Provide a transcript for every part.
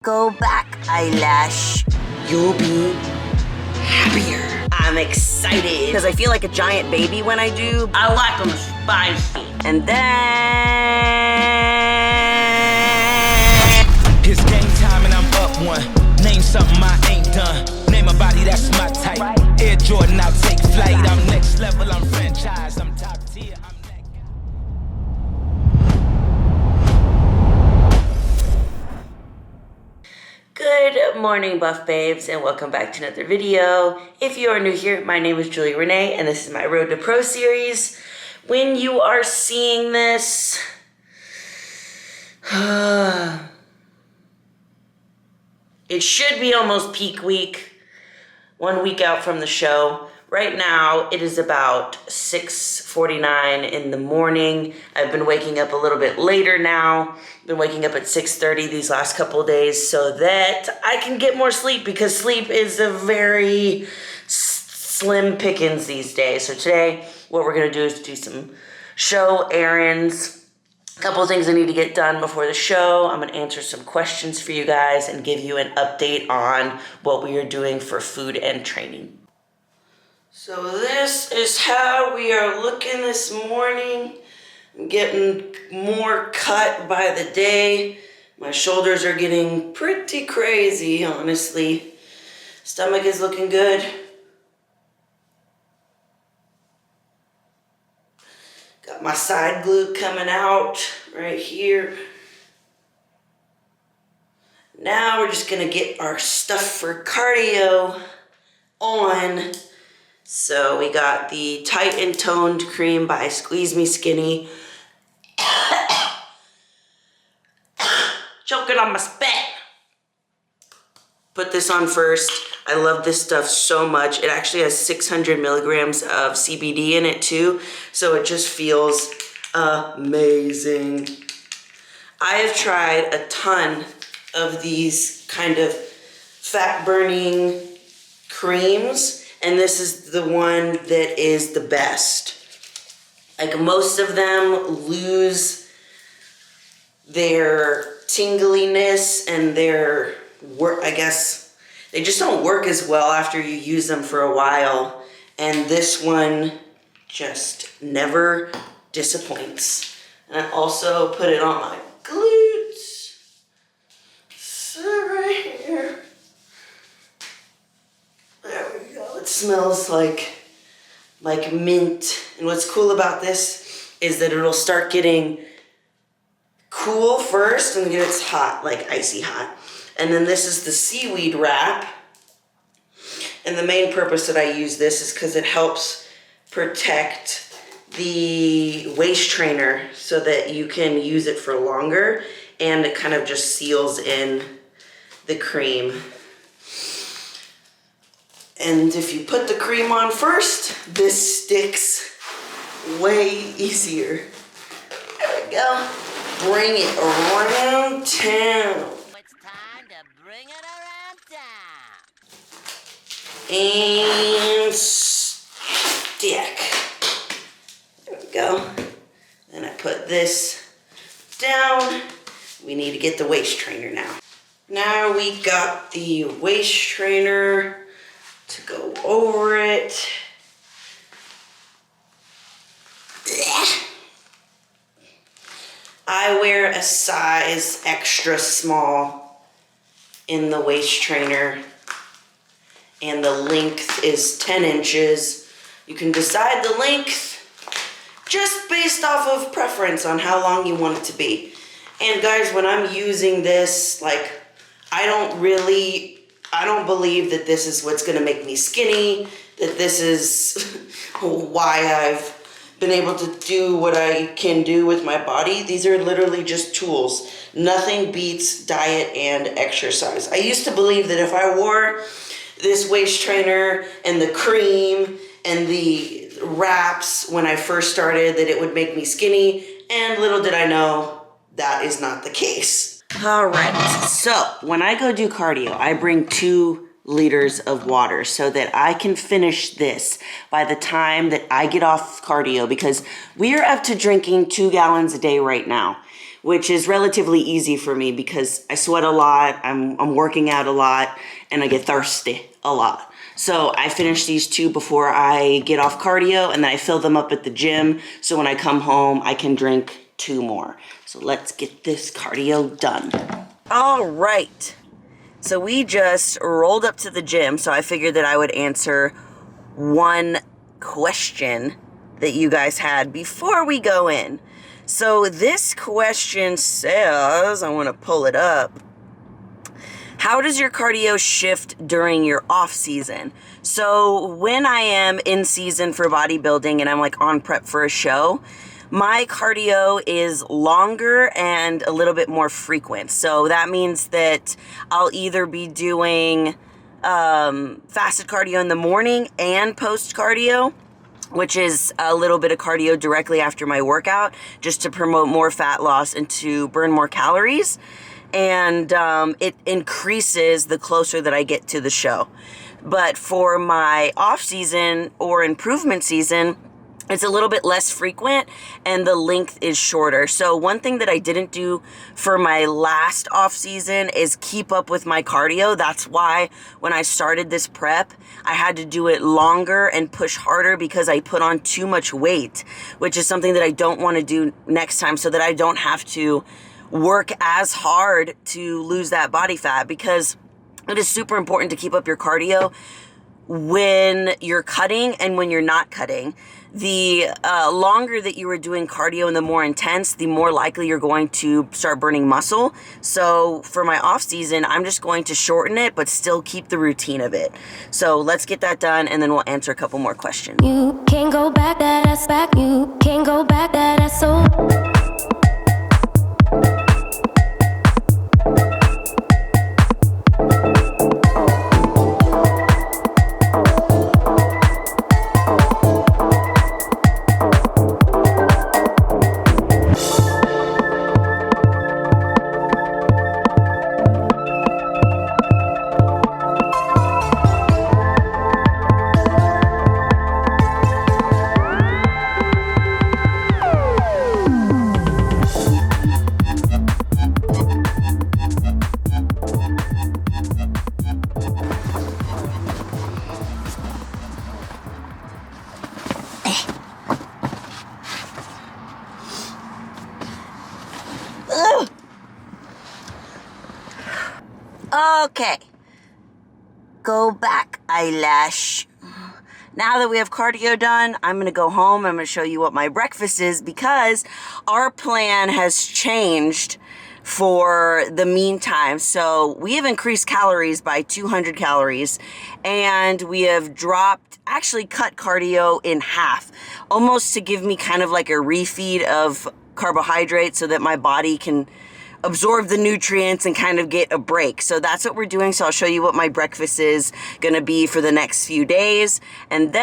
Go back, eyelash. You'll be happier. I'm excited because I feel like a giant baby when I do. I like them spicy. And then it's game time and I'm up one. Name something I ain't done. Name a body that's my type. Air Jordan, I'll take flight. I'm next level, I'm franchise, I'm top tier. Good morning, buff babes, and welcome back to another video. If you are new here, my name is Rene, and this is my Road to Pro series. When you are seeing this, it should be almost peak week, 1 week out from the show. Right now, it is about 6:49 in the morning. I've been waking up a little bit later now. Been waking up at 6:30 these last couple of days so that I can get more sleep, because sleep is a very slim pickings these days. So today, what we're gonna do is do some show errands. A couple of things I need to get done before the show. I'm gonna answer some questions for you guys and give you an update on what we are doing for food and training. So this is how we are looking this morning. I'm getting more cut by the day. My shoulders are getting pretty crazy, honestly. Stomach is looking good. Got my side glute coming out right here. Now we're just gonna get our stuff for cardio on. So we got the Tight and Toned Cream by Squeeze Me Skinny. Choking on my spit. Put this on first. I love this stuff so much. It actually has 600 milligrams of CBD in it too. So it just feels amazing. I have tried a ton of these kind of fat burning creams, and this is the one that is the best. Like, most of them lose their tingliness and their work, I guess. They just don't work as well after you use them for a while. And this one just never disappoints. And I also put it on my glutes. So right here. There we go. It smells like mint. And what's cool about this is that it'll start getting cool first and then it's hot, like icy hot. And then this is the seaweed wrap. And the main purpose that I use this is because it helps protect the waist trainer so that you can use it for longer, and it kind of just seals in the cream. And if you put the cream on first, this sticks way easier. There we go. Bring it around town. It's time to bring it around town. And stick. There we go. Then I put this down. We need to get the waist trainer now. Now we got the waist trainer to go over it. I wear a size extra small in the waist trainer, and the length is 10 inches. You can decide the length just based off of preference on how long you want it to be. And guys, when I'm using this, like, I don't believe that this is what's gonna make me skinny, that this is why I've been able to do what I can do with my body. These are literally just tools. Nothing beats diet and exercise. I used to believe that if I wore this waist trainer and the cream and the wraps when I first started, that it would make me skinny, and little did I know that is not the case. All right, so when I go do cardio, I bring 2 liters of water so that I can finish this by the time that I get off cardio, because we are up to drinking 2 gallons a day right now. which is relatively easy for me because I sweat a lot, I'm working out a lot, and I get thirsty a lot. So I finish these 2 before I get off cardio, and then I fill them up at the gym, so when I come home, I can drink 2 more. So let's get this cardio done. All right. So we just rolled up to the gym, so I figured that I would answer one question that you guys had before we go in. So this question says, I want to pull it up. How does your cardio shift during your off season? So when I am in season for bodybuilding and I'm like on prep for a show, my cardio is longer and a little bit more frequent. So that means that I'll either be doing fasted cardio in the morning and post cardio, which is a little bit of cardio directly after my workout, just to promote more fat loss and to burn more calories. And it increases the closer that I get to the show. But for my off season or improvement season, it's a little bit less frequent and the length is shorter. So one thing that I didn't do for my last off season is keep up with my cardio. That's why when I started this prep, I had to do it longer and push harder because I put on too much weight, which is something that I don't want to do next time, so that I don't have to work as hard to lose that body fat, because it is super important to keep up your cardio when you're cutting and when you're not cutting. The longer that you are doing cardio and the more intense, the more likely you're going to start burning muscle. So for my off season, I'm just going to shorten it, but still keep the routine of it. So let's get that done, and then we'll answer a couple more questions. You can't go back, that ass back. You can't go back, that ass so. Okay. Go back, eyelash. Now that we have cardio done, I'm going to go home. I'm going to show you what my breakfast is, because our plan has changed for the meantime. So we have increased calories by 200 calories, and we have actually cut cardio in half, almost to give me kind of like a refeed of carbohydrates so that my body can absorb the nutrients and kind of get a break. So that's what we're doing. So I'll show you what my breakfast is going to be for the next few days. And then...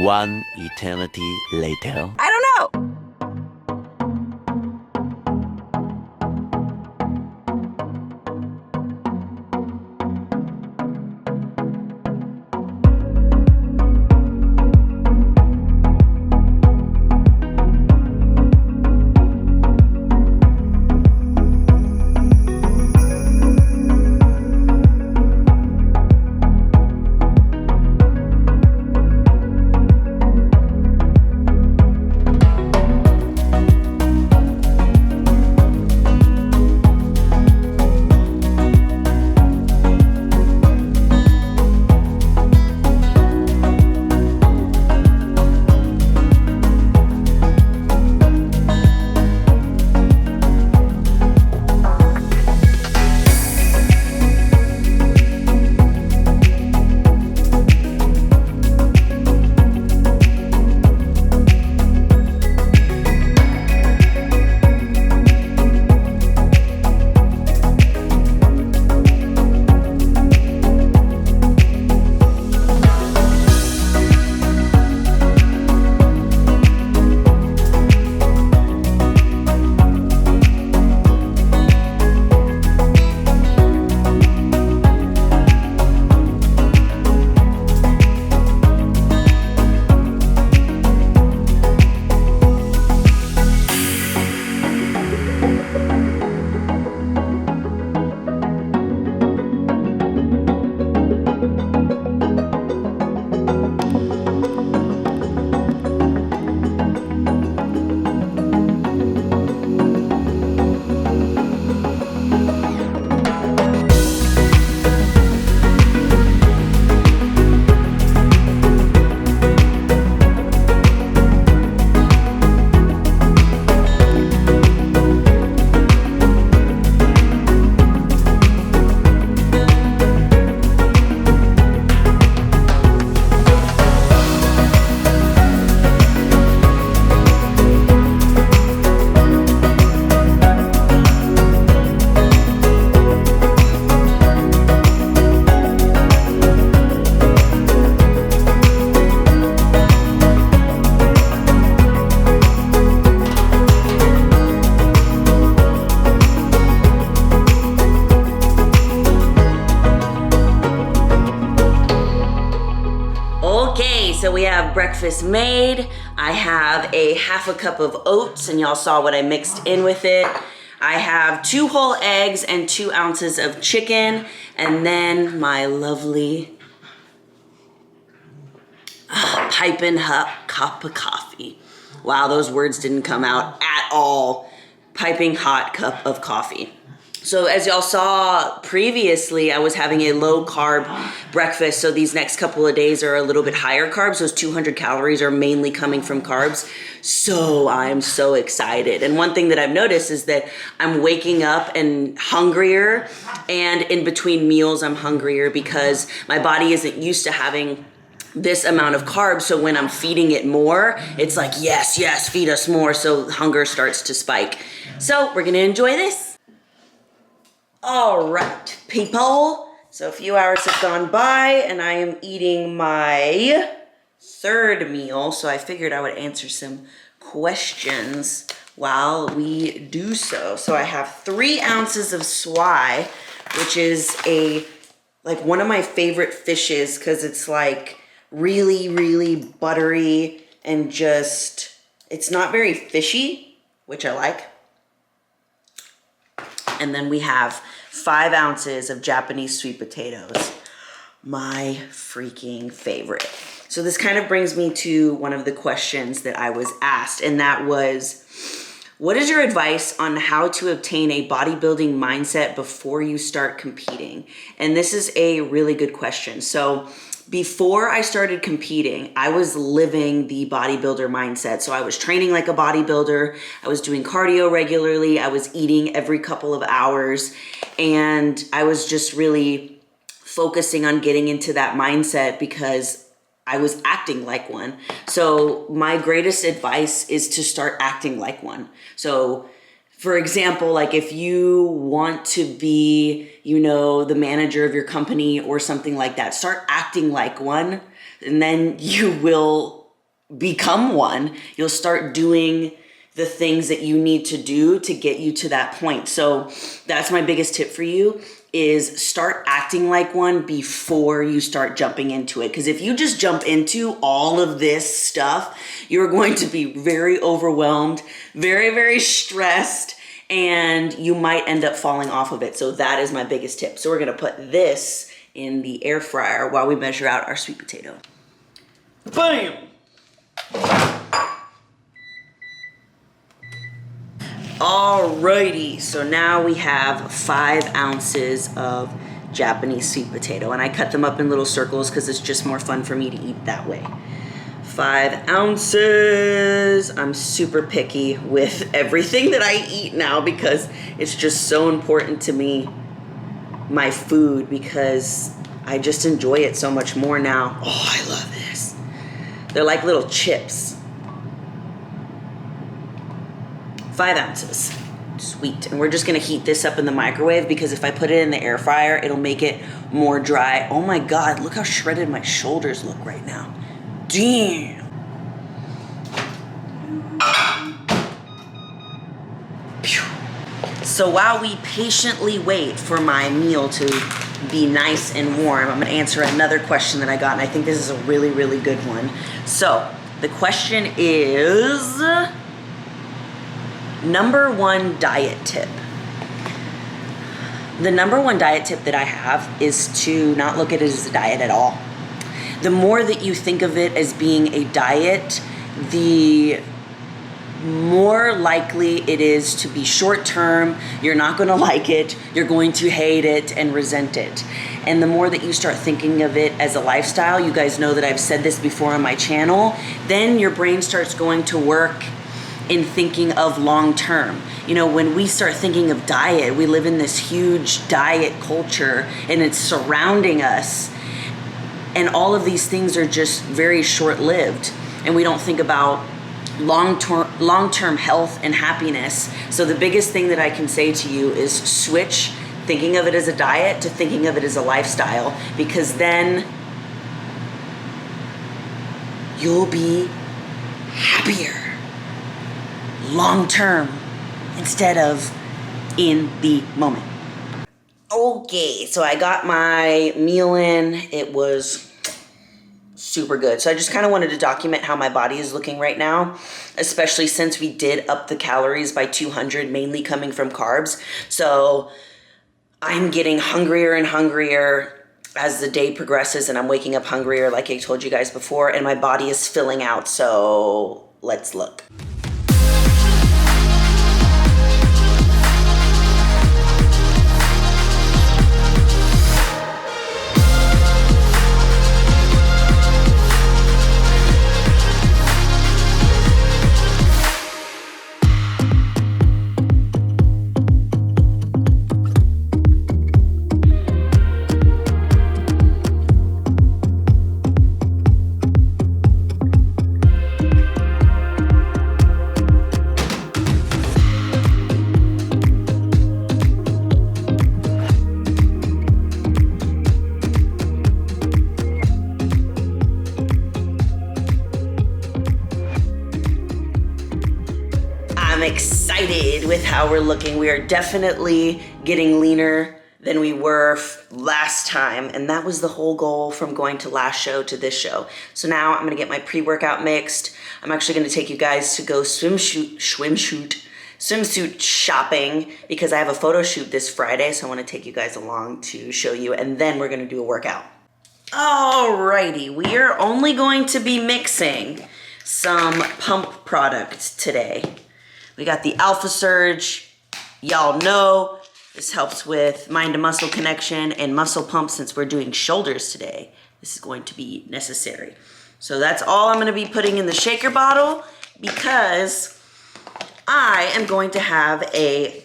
One eternity later. I don't know. we have breakfast made. I have a half a cup of oats, and y'all saw what I mixed in with it. I have 2 whole eggs and 2 ounces of chicken, and then my lovely piping hot cup of coffee. Wow, those words didn't come out at all. Piping hot cup of coffee. So as y'all saw previously, I was having a low carb breakfast. So these next couple of days are a little bit higher carbs. Those 200 calories are mainly coming from carbs. So I'm so excited. And one thing that I've noticed is that I'm waking up and hungrier, and in between meals I'm hungrier because my body isn't used to having this amount of carbs. So when I'm feeding it more, it's like, yes, yes, feed us more. So hunger starts to spike. So we're gonna enjoy this. All right, people. So a few hours have gone by and I am eating my 3rd meal. So I figured I would answer some questions while we do so. So I have 3 ounces of swai, which is like one of my favorite fishes because it's like really, really buttery and just, it's not very fishy, which I like. And then we have 5 ounces of Japanese sweet potatoes, my freaking favorite. So this kind of brings me to one of the questions that I was asked, and that was, what is your advice on how to obtain a bodybuilding mindset before you start competing? And this is a really good question. So before I started competing, I was living the bodybuilder mindset. So I was training like a bodybuilder. I was doing cardio regularly. I was eating every couple of hours. And I was just really focusing on getting into that mindset because I was acting like one. So my greatest advice is to start acting like one. So for example, like if you want to be, the manager of your company or something like that, start acting like one, and then you will become one. You'll start doing the things that you need to do to get you to that point. So that's my biggest tip for you, is start acting like one before you start jumping into it. Because if you just jump into all of this stuff, you're going to be very overwhelmed, very, very stressed, and you might end up falling off of it. So that is my biggest tip. So we're gonna put this in the air fryer while we measure out our sweet potato. Bam! Alrighty, so now we have 5 ounces of Japanese sweet potato, and I cut them up in little circles because it's just more fun for me to eat that way. 5 ounces. I'm super picky with everything that I eat now because it's just so important to me, my food, because I just enjoy it so much more now. Oh, I love this. They're like little chips. 5 ounces. Sweet. And we're just gonna heat this up in the microwave because if I put it in the air fryer, it'll make it more dry. Oh my God, look how shredded my shoulders look right now. Damn. So while we patiently wait for my meal to be nice and warm, I'm gonna answer another question that I got, and I think this is a really, really good one. So the question is, number 1 diet tip. The number 1 diet tip that I have is to not look at it as a diet at all. The more that you think of it as being a diet, the more likely it is to be short term. You're not going to like it. You're going to hate it and resent it. And the more that you start thinking of it as a lifestyle, you guys know that I've said this before on my channel, then your brain starts going to work in thinking of long term. When we start thinking of diet, we live in this huge diet culture and it's surrounding us. And all of these things are just very short-lived, and we don't think about long-term health and happiness. So the biggest thing that I can say to you is switch thinking of it as a diet to thinking of it as a lifestyle, because then you'll be happier long-term instead of in the moment. Okay, so I got my meal in. It was super good. So I just kind of wanted to document how my body is looking right now, especially since we did up the calories by 200, mainly coming from carbs. So I'm getting hungrier and hungrier as the day progresses, and I'm waking up hungrier like I told you guys before, and my body is filling out. So let's look. I'm excited with how we're looking. We are definitely getting leaner than we were last time, and that was the whole goal from going to last show to this show. So now I'm gonna get my pre-workout mixed. I'm actually gonna take you guys to go swimsuit shopping because I have a photo shoot this Friday, so I wanna take you guys along to show you, and then we're gonna do a workout. Alrighty, we are only going to be mixing some pump products today. We got the Alpha Surge. Y'all know this helps with mind to muscle connection and muscle pump. Since we're doing shoulders today, this is going to be necessary. So that's all I'm gonna be putting in the shaker bottle because I am going to have a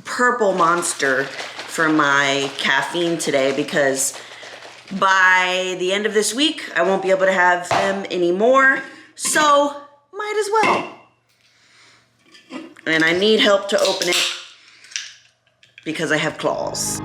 purple Monster for my caffeine today, because by the end of this week, I won't be able to have them anymore. So might as well. And I need help to open it because I have claws.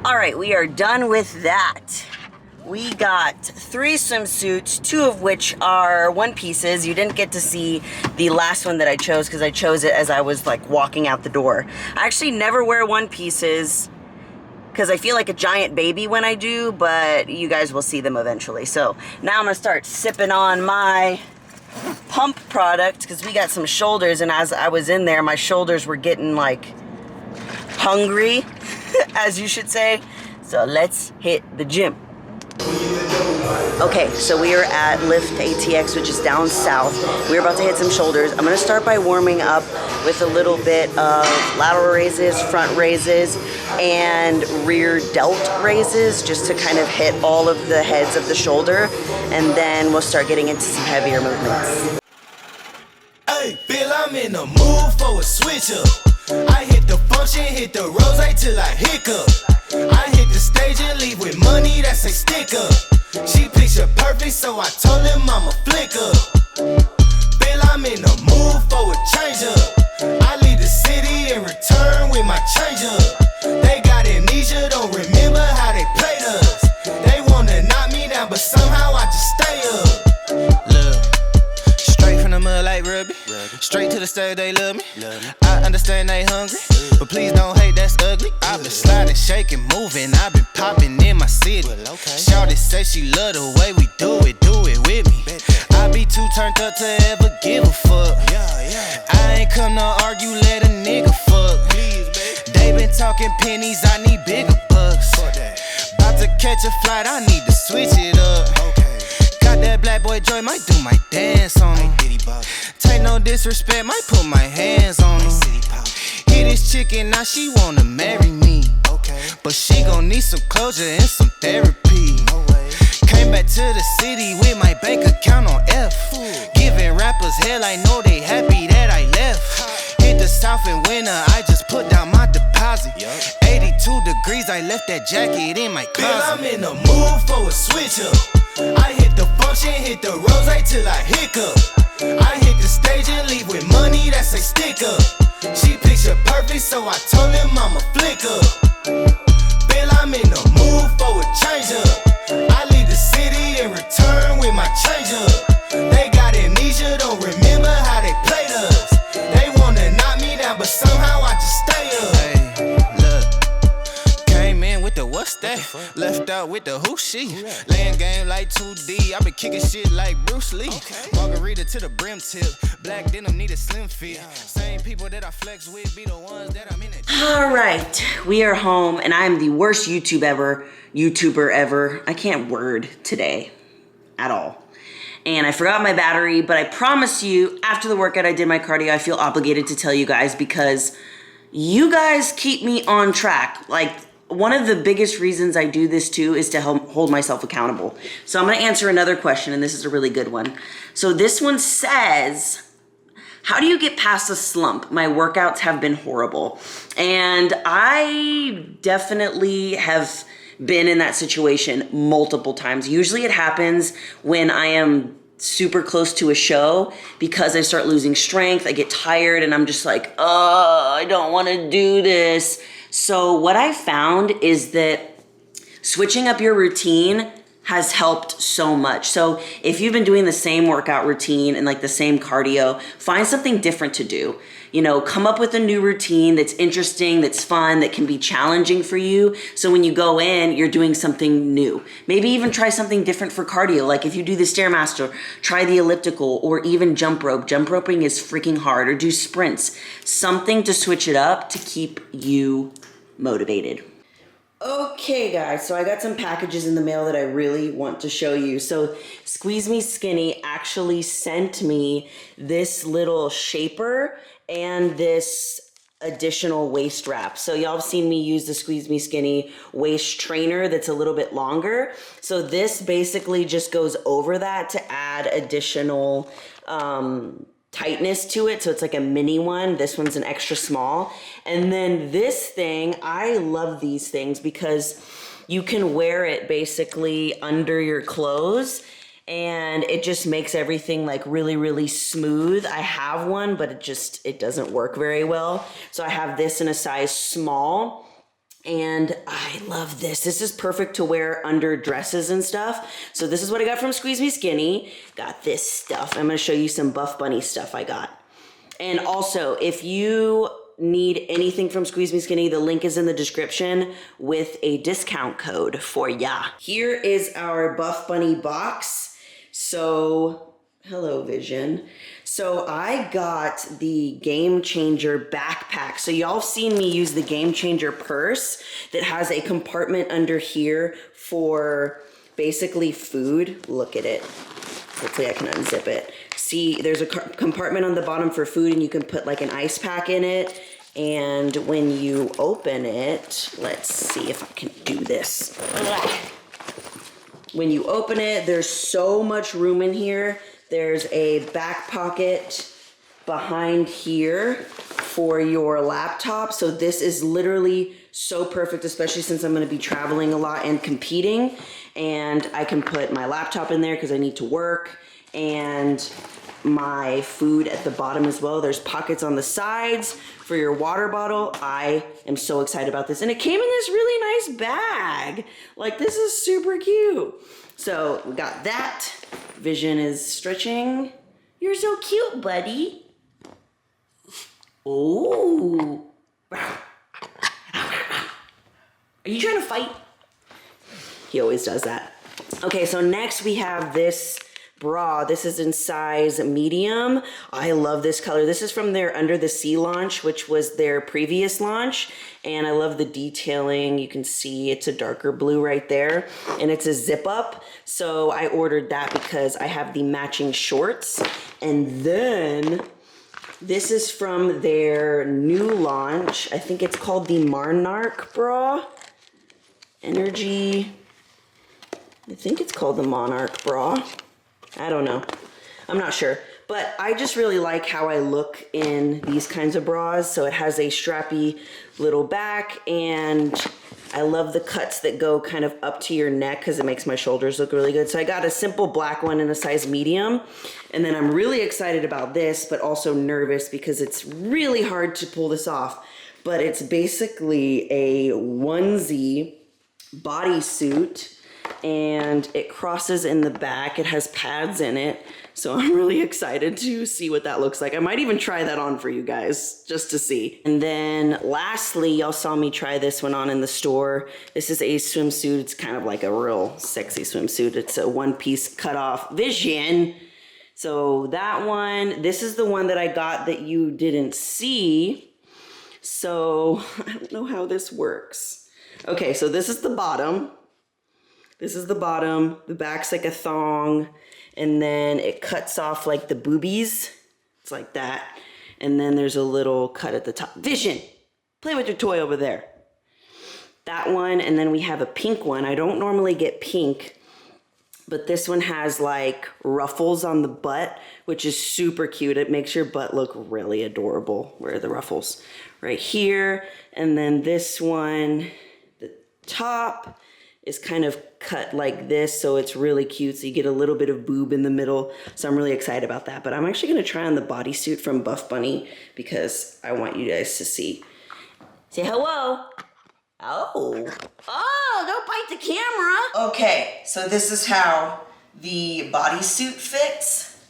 All right, we are done with that. We got 3 swimsuits, 2 of which are one pieces. You didn't get to see the last one that I chose because I chose it as I was like walking out the door. I actually never wear one pieces because I feel like a giant baby when I do, but you guys will see them eventually. So now I'm gonna start sipping on my pump product because we got some shoulders, and as I was in there, my shoulders were getting like hungry, as you should say. So let's hit the gym. Okay, so we are at Lift ATX, which is down south. We're about to hit some shoulders. I'm gonna start by warming up with a little bit of lateral raises, front raises, and rear delt raises, just to kind of hit all of the heads of the shoulder. And then we'll start getting into some heavier movements. Hey, Bill, I'm in the mood for a switch up. I hit the function, hit the rose till I hiccup. I hit the stage and leave with money that's a stick up. She picture perfect, so I told him I'm a flick up. Bill, I'm in the mood for a change up. I leave the city and return with my change up. They got amnesia, don't remember how they played us. They wanna knock me down, but somehow I just stay up. Look, straight from the mud like Ruby. Straight to the stage, they love me. I understand they hungry, but please don't hate, that's ugly. I've been sliding, shaking, moving. I've been popping in my city. Shawty say she love the way we do it with me. I be too turned up to ever give a fuck. I ain't come to argue, let a nigga fuck. They been talking pennies, I need bigger bucks. About to catch a flight, I need to switch it up. Got that black boy joy, might do my dance on him. Take no disrespect, might put my hands on him. Hit this chicken, now she wanna marry me. But she gon' need some closure and some therapy. Came back to the city with my bank account on F. Giving rappers hell, I know they happy that I left. Hit the south in winter, I just put down my deposit. kamikaze. 82 degrees, I left that jacket in my closet. I'm in the mood for a switch up. I hit the function, hit the rose till I hiccup. I hit the stage and leave with money that say stick up. She picture perfect, so I told him I'm a flick up. Bill, I'm in the mood for a change up. I leave the city and return with my change up. They got amnesia, don't remember how they played us. They wanna knock me down, but somehow I just stay up. Hey, look, came in with the what's that? Left out with the who she? Laying game like 2D, I been kicking shit like Bruce Lee. Margarita to the brim tip, black denim need a slim fit. Same people that I flex with be the ones that I'm in it. All right, we are home, and I'm the worst YouTuber ever. I can't word today at all. And I forgot my battery, but I promise you, after the workout I did my cardio, I feel obligated to tell you guys because you guys keep me on track. Like, one of the biggest reasons I do this too is to help hold myself accountable. So I'm gonna answer another question, and this is a really good one. So this one says, how do you get past a slump? My workouts have been horrible. And I definitely have been in that situation multiple times. Usually it happens when I am super close to a show because I start losing strength, I get tired, and I'm just like, oh, I don't want to do this. So what I found is that switching up your routine has helped so much. So if you've been doing the same workout routine and like the same cardio, find something different to do. You know, come up with a new routine that's interesting, that's fun, that can be challenging for you. So when you go in, you're doing something new. Maybe even try something different for cardio. Like if you do the Stairmaster, try the elliptical or even jump rope. Jump roping is freaking hard, or do sprints. Something to switch it up to keep you motivated. Okay guys, so I got some packages in the mail that I really want to show you. So Squeeze Me Skinny actually sent me this little shaper and this additional waist wrap. So y'all have seen me use the Squeeze Me Skinny waist trainer that's a little bit longer. So this basically just goes over that to add additional tightness to it. So it's like a mini one. This one's an extra small. And then this thing, I love these things because you can wear it basically under your clothes and it just makes everything like really, really smooth. I have one, but it doesn't work very well. So I have this in a size small. And I love this. This is perfect to wear under dresses and stuff. So this is what I got from Squeeze Me Skinny. Got this stuff. I'm going to show you some Buff Bunny stuff I got. And also, if you need anything from Squeeze Me Skinny, the link is in the description with a discount code for ya. Here is our Buff Bunny box. So, hello Vision. So I got the Game Changer backpack. So y'all have seen me use the Game Changer purse that has a compartment under here for basically food. Look at it. Hopefully I can unzip it. See, there's a compartment on the bottom for food and you can put like an ice pack in it. And when you open it, let's see if I can do this. When you open it, there's so much room in here. There's a back pocket behind here for your laptop. So this is literally so perfect, especially since I'm going to be traveling a lot and competing. And I can put my laptop in there because I need to work, and my food at the bottom as well. There's pockets on the sides for your water bottle. I am so excited about this. And it came in this really nice bag. Like, this is super cute. So we got that. Vision is stretching. You're so cute, buddy. Oh. Are you trying to fight? He always does that. Okay, so next we have this bra. This is in size medium. I love this color. This is from their Under the Sea launch, which was their previous launch. And I love the detailing. You can see it's a darker blue right there. And it's a zip up. So I ordered that because I have the matching shorts. And then this is from their new launch. I think it's called the Monarch bra. Energy. I think it's called the Monarch bra. I don't know. I'm not sure. But I just really like how I look in these kinds of bras. So it has a strappy little back, and I love the cuts that go kind of up to your neck because it makes my shoulders look really good. So I got a simple black one in a size medium. And then I'm really excited about this, but also nervous because it's really hard to pull this off. But it's basically a onesie bodysuit, and it crosses in the back. It has pads in it. So I'm really excited to see what that looks like. I might even try that on for you guys just to see. And then lastly, y'all saw me try this one on in the store. This is a swimsuit. It's kind of like a real sexy swimsuit. It's a one-piece cut-off vision. So that one, this is the one that I got that you didn't see. So I don't know how this works. Okay, so this is the bottom. This is the bottom. The back's like a thong. And then it cuts off like the boobies. It's like that. And then there's a little cut at the top. Vision, play with your toy over there. That one, and then we have a pink one. I don't normally get pink, but this one has like ruffles on the butt, which is super cute. It makes your butt look really adorable. Where are the ruffles? Right here. And then this one, the top is kind of cut like this, so it's really cute. So you get a little bit of boob in the middle. So I'm really excited about that. But I'm actually gonna try on the bodysuit from Buff Bunny because I want you guys to see. Say hello. Oh, don't bite the camera. Okay, so this is how the bodysuit fits.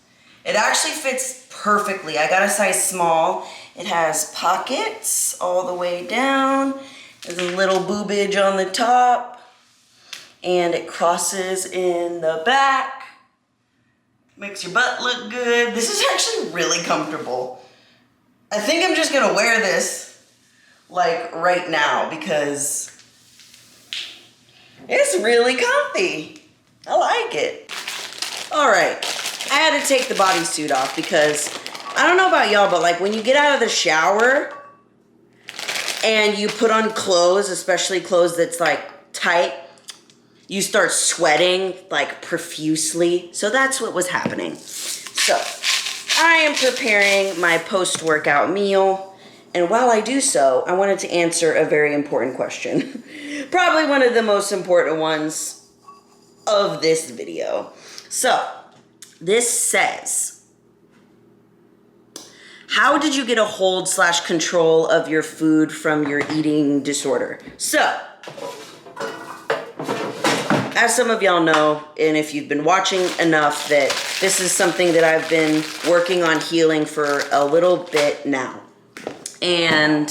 It actually fits perfectly. I got a size small. It has pockets all the way down. There's a little boobage on the top. And it crosses in the back. Makes your butt look good. This is actually really comfortable. I think I'm just gonna wear this like right now because it's really comfy. I like it. All right, I had to take the bodysuit off because I don't know about y'all, but like when you get out of the shower and you put on clothes, especially clothes that's like tight, you start sweating like profusely. So that's what was happening. So I am preparing my post-workout meal. And while I do so, I wanted to answer a very important question. Probably one of the most important ones of this video. So this says, how did you get a hold/control of your food from your eating disorder? So, as some of y'all know, and if you've been watching enough, that this is something that I've been working on healing for a little bit now. And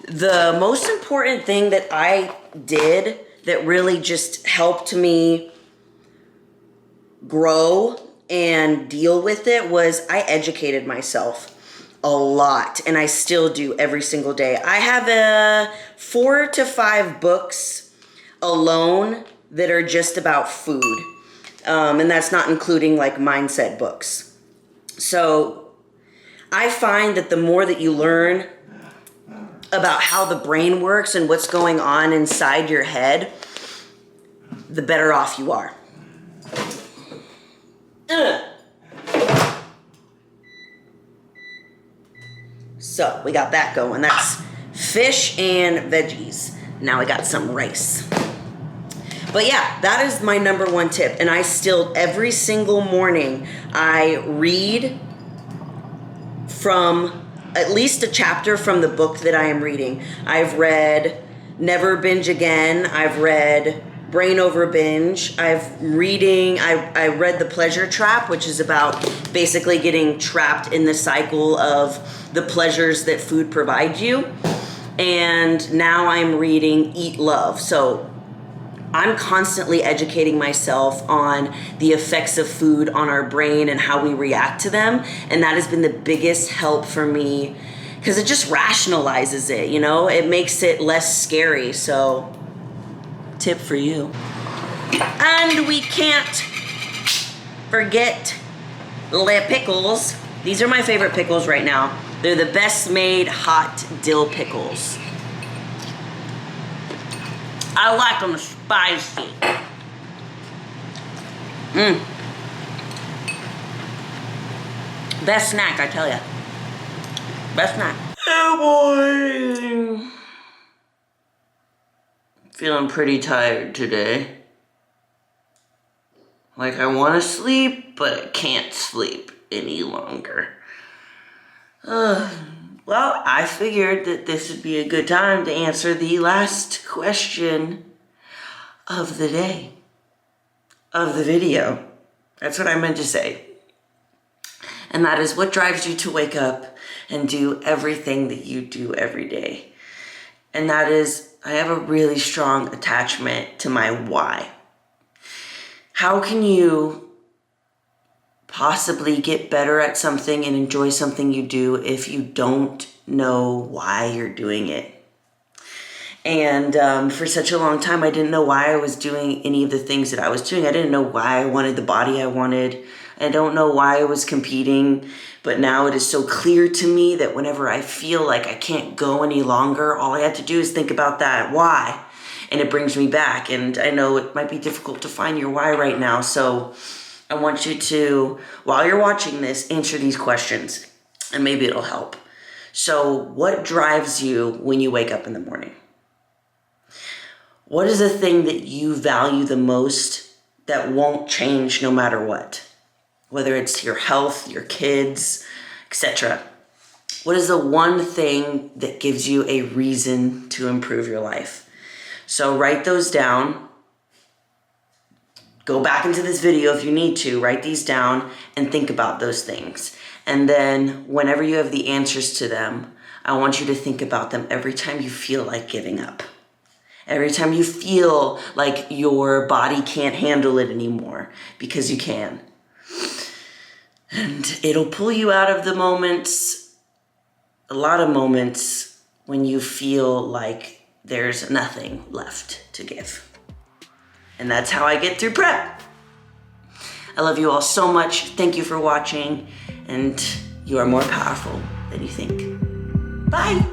the most important thing that I did that really just helped me grow and deal with it was I educated myself a lot, and I still do every single day. I have 4 to 5 books alone that are just about food. And that's not including like mindset books. So I find that the more that you learn about how the brain works and what's going on inside your head, the better off you are. So we got that going. That's fish and veggies. Now we got some rice. But yeah, that is my number one tip. And I still, every single morning, I read from at least a chapter from the book that I am reading. I've read Never Binge Again. I've read Brain Over Binge. I read The Pleasure Trap, which is about basically getting trapped in the cycle of the pleasures that food provides you. And now I'm reading Eat Love. So I'm constantly educating myself on the effects of food on our brain and how we react to them. And that has been the biggest help for me because it just rationalizes it, you know? It makes it less scary. So, tip for you. And we can't forget the pickles. These are my favorite pickles right now. They're the best made hot dill pickles. I like them spicy. Best snack, I tell ya. Best snack. Oh boy. Feeling pretty tired today. Like I want to sleep, but I can't sleep any longer. Well, I figured that this would be a good time to answer the last question of the day, of the video. That's what I meant to say. And that is, what drives you to wake up and do everything that you do every day? And that is, I have a really strong attachment to my why. How can you possibly get better at something and enjoy something you do if you don't know why you're doing it? And for such a long time, I didn't know why I was doing any of the things that I was doing. I didn't know why I wanted the body I wanted. I don't know why I was competing, but now it is so clear to me that whenever I feel like I can't go any longer, all I have to do is think about that why, and it brings me back. And I know it might be difficult to find your why right now, so I want you to, while you're watching this, answer these questions, and maybe it'll help. So what drives you when you wake up in the morning? What is the thing that you value the most that won't change no matter what? Whether it's your health, your kids, etc. What is the one thing that gives you a reason to improve your life? So write those down. Go back into this video if you need to. Write these down and think about those things. And then whenever you have the answers to them, I want you to think about them every time you feel like giving up. Every time you feel like your body can't handle it anymore, because you can. And it'll pull you out of the moments, a lot of moments, when you feel like there's nothing left to give. And that's how I get through prep. I love you all so much. Thank you for watching. And you are more powerful than you think. Bye.